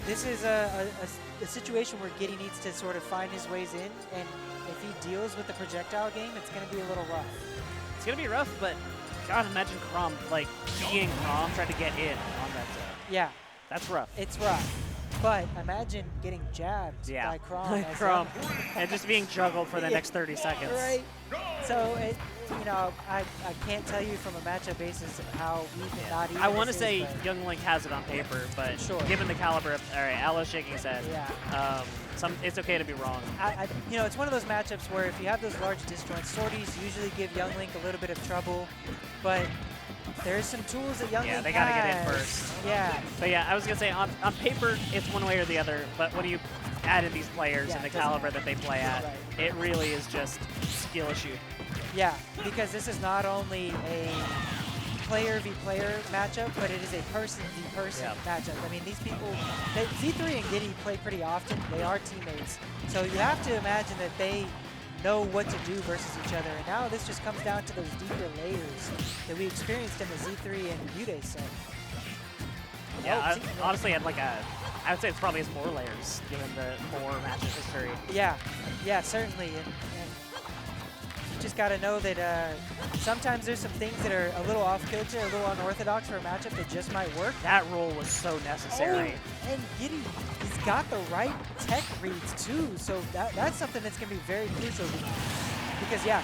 this is a situation where Gidy needs to sort of find his ways in, and if he deals with the projectile game, it's going to be a little rough. It's going to be rough, but God, imagine Chrom, like, being Chrom, trying to get in on that zone. Yeah. That's rough. It's rough. But imagine getting jabbed by Chrom. Chrom. And just being juggled for the next 30 seconds. Right. So, you know, I can't tell you from a matchup basis how even not even. I want to say Young Link has it on paper, but given the caliber of, all right, Alo's shaking his head. Yeah. It's okay to be wrong. You know, it's one of those matchups where if you have those large disjoints, sorties usually give Young Link a little bit of trouble, but there's some tools that Young Link has. Yeah, they got to get in first. Yeah. But yeah, I was going to say, on paper, it's one way or the other, but when you add in these players and the caliber that they play at, it really is just skill issue. Yeah, because this is not only a player v player matchup, but it is a person v person matchup. I mean, these people, Z3 and Gidy play pretty often. They are teammates. So you have to imagine that they know what to do versus each other. And now this just comes down to those deeper layers that we experienced in the Z3 and Gidy set. Yeah, honestly, I would say it's probably has more layers given the more matches history. Yeah, yeah, certainly. And you just got to know that sometimes there's some things that are a little off-kilter, a little unorthodox for a matchup that just might work. That roll was so necessary. Oh, and Gidy, he's got the right tech reads too, so that's something that's going to be very crucial. Because, yeah,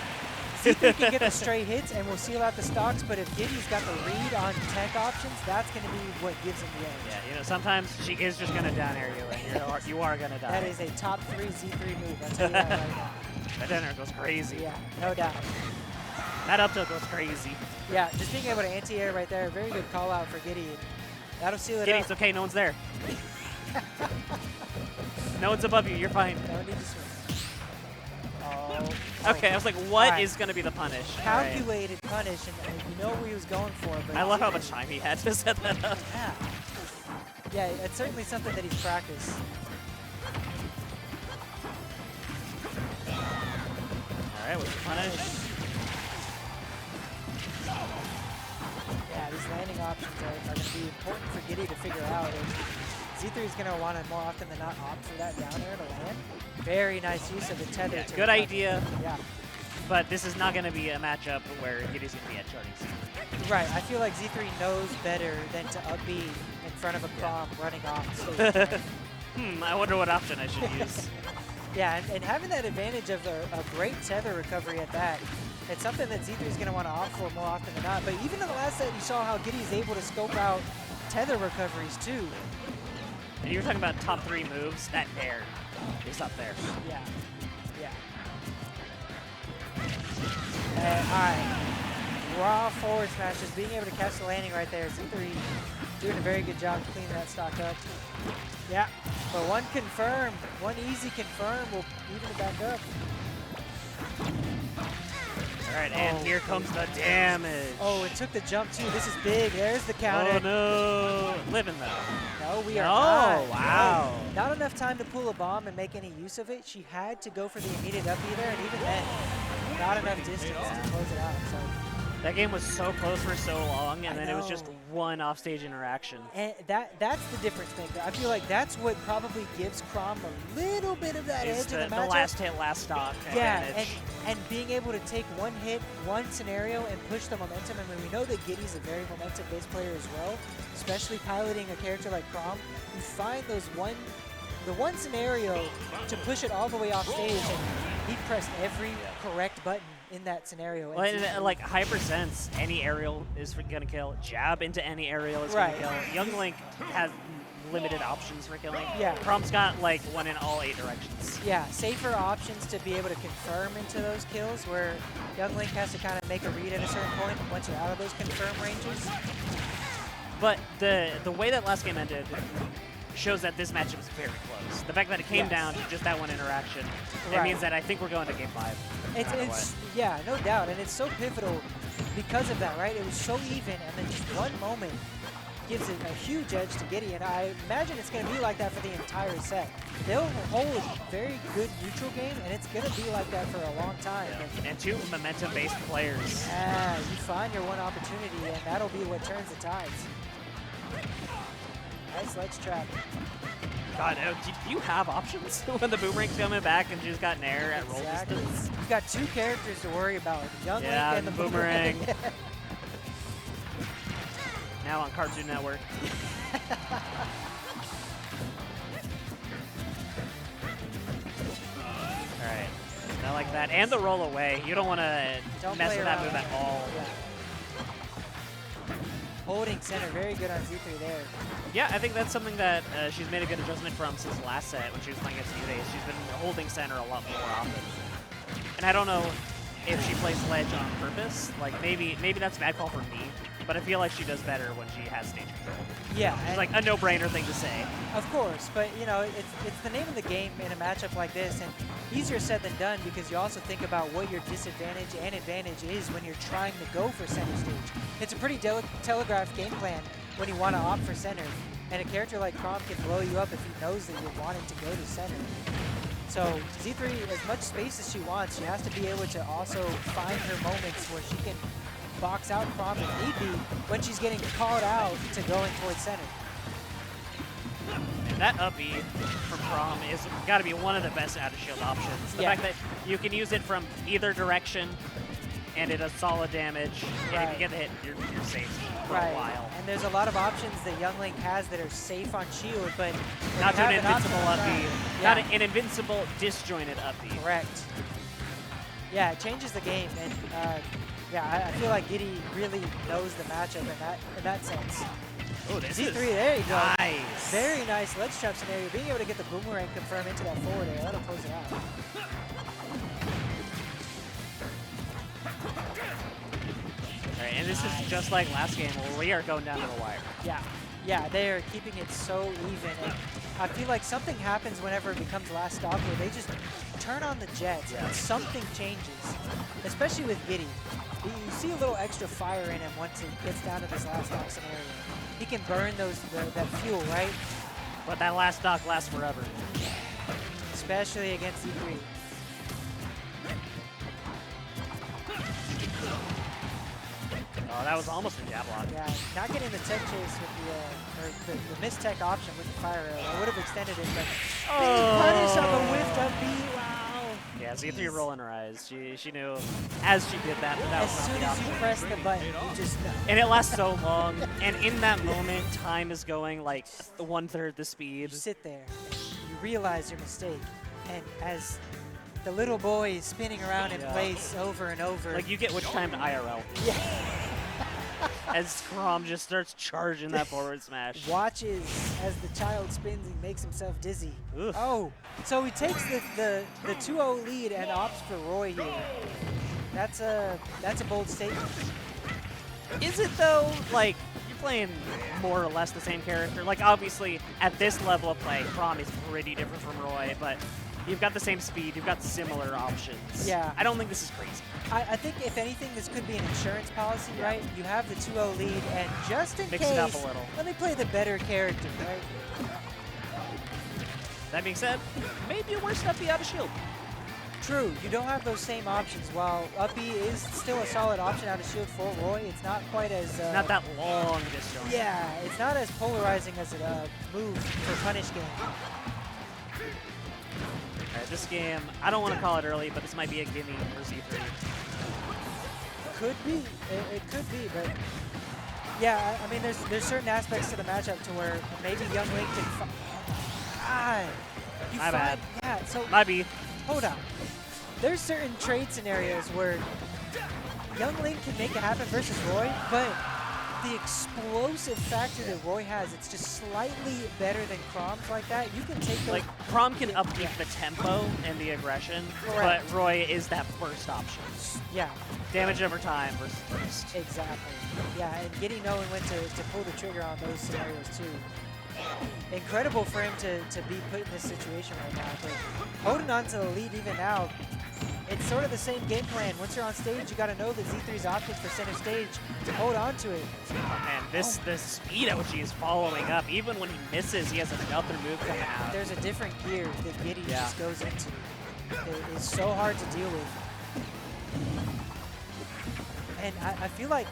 Z3 can get the straight hits and will seal out the stocks, but if Gidy's got the read on tech options, that's going to be what gives him the edge. Yeah, you know, sometimes she is just going to down air you, and you are going to die. That is a top 3 Z3 move, I'll tell you that right now. That down air goes crazy. Yeah, no doubt. That up tilt goes crazy. Yeah, just being able to anti-air right there, very good call out for Gidy. That'll seal it up. Gidy's okay, no one's there. No one's above you, you're fine. No need to swim. Okay, I was like, what is going to be the punish? Calculated punish, and you know where he was going for. But I love how much time he had to set that up. Yeah. Yeah, it's certainly something that he's practiced. All right, what's the punish? Yeah, these landing options are going to be important for Gidy to figure out. Z3 is going to want to more often than not opt for that down air to land. Very nice use of the tether. Yeah, good idea. Yeah. But this is not going to be a matchup where Gidy's going to be at charting Z3. Right. I feel like Z3 knows better than to up B in front of a Chrom running off stage. I wonder what option I should use. Yeah, and having that advantage of a great tether recovery at that, it's something that Z3 is going to want to opt for more often than not. But even in the last set, you saw how Gidy is able to scope out tether recoveries too. And you were talking about top 3 moves. That air is up there. Yeah. Yeah. All right. Raw forward smash, just being able to catch the landing right there. Z3 doing a very good job cleaning that stock up. Yeah. But one confirm, one easy confirm will even it back up. All right, and here comes the damage. Oh, it took the jump too. This is big. There's the counter. Oh no, living though. No, we are not. Oh, wow. No. Not enough time to pull a bomb and make any use of it. She had to go for the immediate up B there, and even then, not enough distance to close it out. So. That game was so close for so long, and then it was just one offstage interaction. And that's the difference maker. I feel like that's what probably gives Chrom a little bit of that edge in the matchup. The last hit, last stock advantage. And being able to take one hit, one scenario, and push the momentum. I mean, we know that Gidy's a very momentum-based player as well, especially piloting a character like Chrom. You find the one scenario to push it all the way off stage, and he pressed every correct button in that scenario. Well, and like Hyper Sense, any aerial is going to kill. Jab into any aerial is going to kill. Young Link has limited options for killing. Yeah. Chrom's got like one in all 8 directions. Yeah, safer options to be able to confirm into those kills where Young Link has to kind of make a read at a certain point once you're out of those confirm ranges. But the way that last game ended shows that this matchup is very close. The fact that it came down to just that one interaction, it means that I think we're going to game 5. It's yeah, no doubt, and it's so pivotal because of that, right? It was so even, and then just one moment gives it a huge edge to Gidy, and I imagine it's going to be like that for the entire set. They'll hold a very good neutral game, and it's going to be like that for a long time. Yeah. And 2 momentum-based players. You find your one opportunity, and that'll be what turns the tides. Nice ledge trap. God, do you have options when the boomerang's coming back and she's got Nair at roll distance? You've got two characters to worry about, Young Link and the boomerang. Now on Cartoon Network. Alright, I like that. And the roll away. You don't want to mess with that move at all. Yeah. Holding center, very good on Z3 there. Yeah, I think that's something that she's made a good adjustment from since last set when she was playing against Gidy. She's been holding center a lot more often. And I don't know if she plays ledge on purpose. Like maybe that's a bad call for me, but I feel like she does better when she has stage control. Yeah, it's like a no-brainer thing to say. Of course, but you know it's the name of the game in a matchup like this, and easier said than done because you also think about what your disadvantage and advantage is when you're trying to go for center stage. It's a pretty telegraphed game plan when you want to opt for center, and a character like Chrom can blow you up if he knows that you're wanting to go to center. So Z3, as much space as she wants, she has to be able to also find her moments where she can box out Chrom if need be when she's getting called out to going towards center. And that up B from Chrom is got to be one of the best out of shield options. The fact that you can use it from either direction and it does solid damage, and if you get the hit, you're safe for a while. And there's a lot of options that Young Link has that are safe on shield, but not an invincible up B, not an invincible disjointed up B. Correct. Yeah, it changes the game, and yeah, I feel like Gidy really knows the matchup in that sense. Oh, this Z3, is there you go. Nice. Very nice ledge trap scenario. Being able to get the boomerang confirm into that forward air, that'll close it out. All right, and this is just like last game where we are going down to the wire. Yeah, they are keeping it so even. And I feel like something happens whenever it becomes last stock where they just turn on the jets and something changes, especially with Gidy. You see a little extra fire in him once it gets down to this last stock scenario. He can burn that fuel, right? But that last stock lasts forever. Especially against Z3. Oh, that was almost a jab lock. Yeah, not getting the tech chase with the missed tech option with the fire arrow. I would have extended it, but punish on the whiffed up B. Wow. Yeah, Z3 rolling her eyes. She knew as she did that. As soon as you press the button, you just know. And it lasts so long. And in that moment, time is going like 1/3 the speed. You sit there, you realize your mistake, and as the little boy is spinning around in place over and over. Like you get which time to IRL. Yeah. As Chrom just starts charging that forward smash. Watches as the child spins and makes himself dizzy. Ugh. Oh, so he takes the 2-0 lead and opts for Roy here. That's a bold statement. Is it though? Like you're playing more or less the same character. Like obviously at this level of play, Chrom is pretty different from Roy, but you've got the same speed, you've got similar options. Yeah. I don't think this is crazy. I think if anything, this could be an insurance policy, right? You have the 2-0 lead, and just in Mix case, it up a little. let me play the better character, right? That being said, maybe a worse up B out of shield. True, you don't have those same options. While up B is still a solid option out of shield for Roy, it's not quite as... not that long distance. Yeah, it's not as polarizing as a move for punish game. All right, this game, I don't want to call it early, but this might be a gimme for Z3. Could be. It could be, but yeah, I mean, there's certain aspects to the matchup to where maybe Young Link can. My bad. Yeah. So Might be. Hold on. There's certain trade scenarios where Young Link can make it happen versus Roy, but the explosive factor that Roy has, it's just slightly better than Chrom's like that. You can take those. Like, Chrom can upbeat the tempo and the aggression, but Roy is that first option. Yeah. Damage over time versus first. Exactly. Yeah, and Gidy knowing when to pull the trigger on those scenarios too. Incredible for him to be put in this situation right now. But holding on to the lead even now, it's sort of the same game plan. Once you're on stage, you got to know that Z3's options for center stage to hold on to it. And the speed at which he is following up, even when he misses, he has another move coming out. There's a different gear that Gidy just goes into. It is so hard to deal with. And I feel like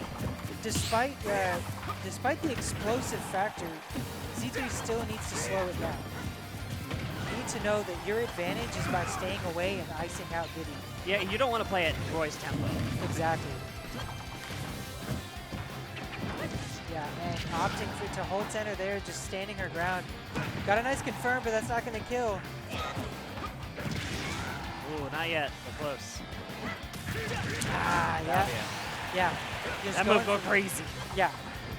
despite the explosive factor, Z3 still needs to slow it down. to know that your advantage is by staying away and icing out Gidy. Yeah, you don't want to play at Roy's tempo. Exactly. Yeah, and opting to hold center there, just standing her ground. Got a nice confirm, but that's not going to kill. Ooh, not yet, but close. Ah, yeah. Yeah. Just That move go crazy. Yeah.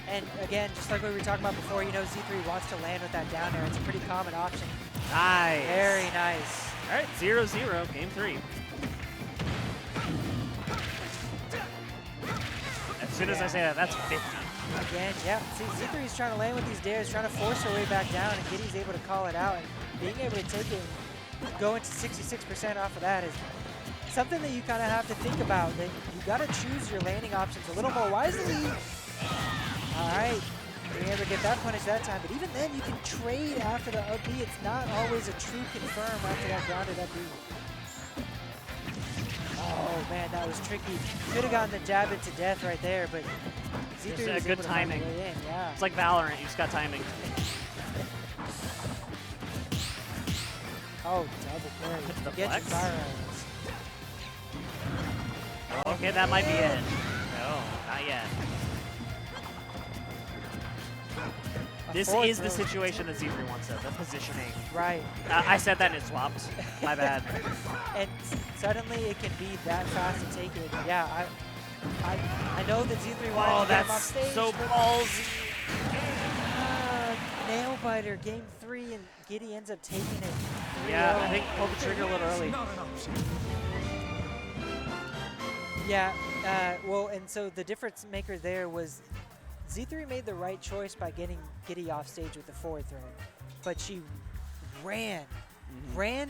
And again, just like we were talking about before, you know, Z3 wants to land with that down air. It's a pretty common option. Nice. Very nice. All right, 0-0, game 3. As soon as I say that, that's 50. Again, yeah. See, Z3 is trying to land with these dares, trying to force her way back down, and Gidy's able to call it out. And being able to take it and go into 66% off of that is something that you kind of have to think about. That you got to choose your landing options a little more wisely. All right. Being able to get that punish that time. But even then, you can trade after the up B. It's not always a true confirm after that grounded up B. Oh, man, that was tricky. Could have gotten the jab into death right there, but Z3 was good able to timing. find a way in. Yeah. It's like Valorant, you just got timing. Oh, double carry. The Get your flex? fire irons. Okay, that might be it. No, not yet. This is the situation that Z3 wants though, the positioning. Right. I said that and it swapped. My bad. And suddenly it can be that fast to take it. Yeah, I know that Z3 wanted to get him off stage. So ballsy. Nail biter, game 3, and Gidy ends up taking it. Yeah, I think pulled the trigger a little early. Yeah, well, and so the difference maker there was Z3 made the right choice by getting Gidy off stage with the forward throw, but she ran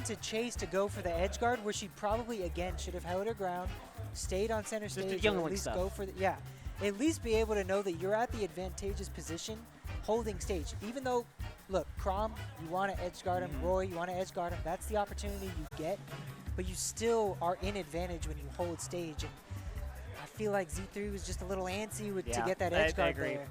to chase to go for the edge guard, where she probably, again, should have held her ground, stayed on center stage, or at least go for the, yeah, at least be able to know that you're at the advantageous position holding stage. Even though, look, Chrom, you want to edge guard him, Roy, you want to edge guard him, that's the opportunity you get, but you still are in advantage when you hold stage. And I feel like Z3 was just a little antsy to get that edge guard there.